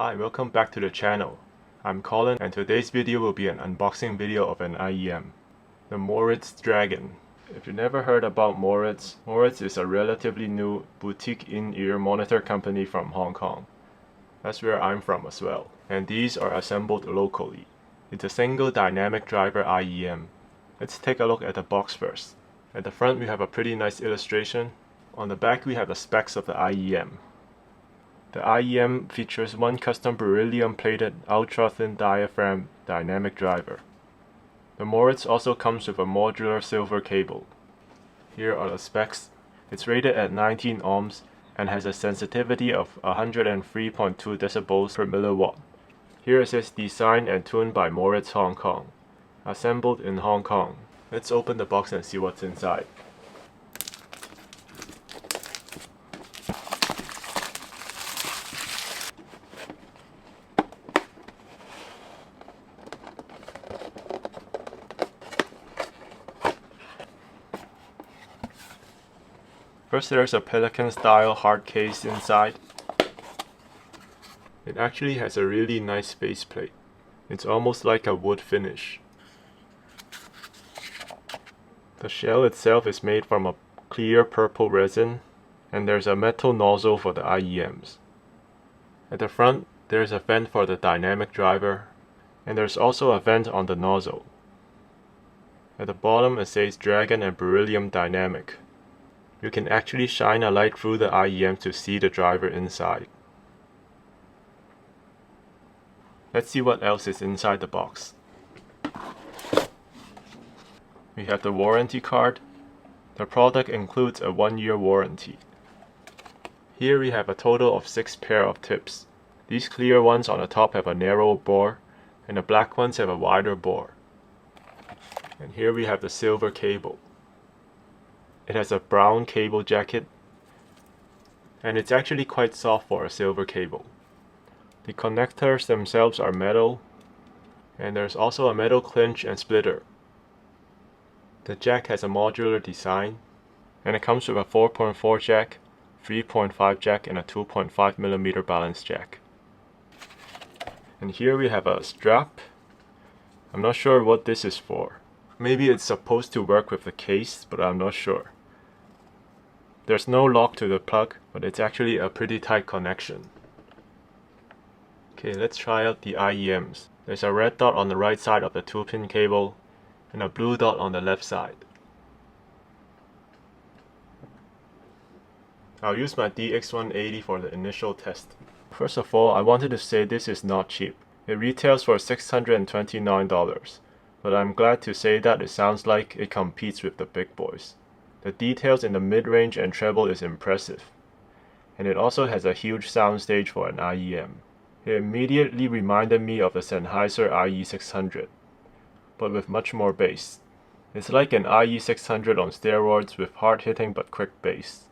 Hi, welcome back to the channel. I'm Colin and today's video will be an unboxing video of an IEM, the Moritz Dragon. If you never heard about Moritz is a relatively new boutique in-ear monitor company from Hong Kong. That's where I'm from as well. And these are assembled locally. It's a single dynamic driver IEM. Let's take a look at the box first. At the front we have a pretty nice illustration. On the back we have the specs of the IEM. The IEM features one custom beryllium-plated ultra-thin diaphragm dynamic driver. The Moritz also comes with a modular silver cable. Here are the specs. It's rated at 19 ohms and has a sensitivity of 103.2 decibels per milliwatt. Here it says designed and tuned by Moritz Hong Kong. Assembled in Hong Kong. Let's open the box and see what's inside. First, there's a Pelican-style hard case inside. It actually has a really nice faceplate. It's almost like a wood finish. The shell itself is made from a clear purple resin, and there's a metal nozzle for the IEMs. At the front, there's a vent for the dynamic driver, and there's also a vent on the nozzle. At the bottom, it says Dragon and Beryllium Dynamic. You can actually shine a light through the IEM to see the driver inside. Let's see what else is inside the box. We have the warranty card. The product includes a 1-year warranty. Here we have a total of 6 pair of tips. These clear ones on the top have a narrow bore, and the black ones have a wider bore. And here we have the silver cable. It has a brown cable jacket, and it's actually quite soft for a silver cable. The connectors themselves are metal, and there's also a metal clinch and splitter. The jack has a modular design, and it comes with a 4.4 jack, 3.5 jack, and a 2.5mm balance jack. And here we have a strap. I'm not sure what this is for. Maybe it's supposed to work with the case, but I'm not sure. There's no lock to the plug, but it's actually a pretty tight connection. Okay, let's try out the IEMs. There's a red dot on the right side of the 2-pin cable, and a blue dot on the left side. I'll use my DX180 for the initial test. First of all, I wanted to say this is not cheap. It retails for $629, but I'm glad to say that it sounds like it competes with the big boys. The details in the mid-range and treble is impressive, and it also has a huge soundstage for an IEM. It immediately reminded me of the Sennheiser IE600, but with much more bass. It's like an IE600 on steroids with hard-hitting but quick bass.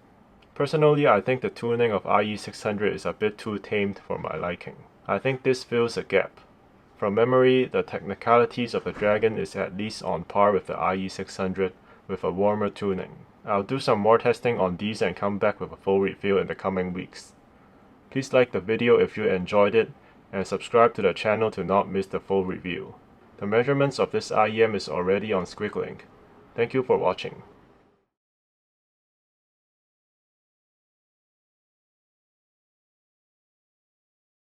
Personally, I think the tuning of IE600 is a bit too tamed for my liking. I think this fills a gap. From memory, the technicalities of the Dragon is at least on par with the IE600, with a warmer tuning. I'll do some more testing on these and come back with a full review in the coming weeks. Please like the video if you enjoyed it, and subscribe to the channel to not miss the full review. The measurements of this IEM is already on Squiggling. Thank you for watching.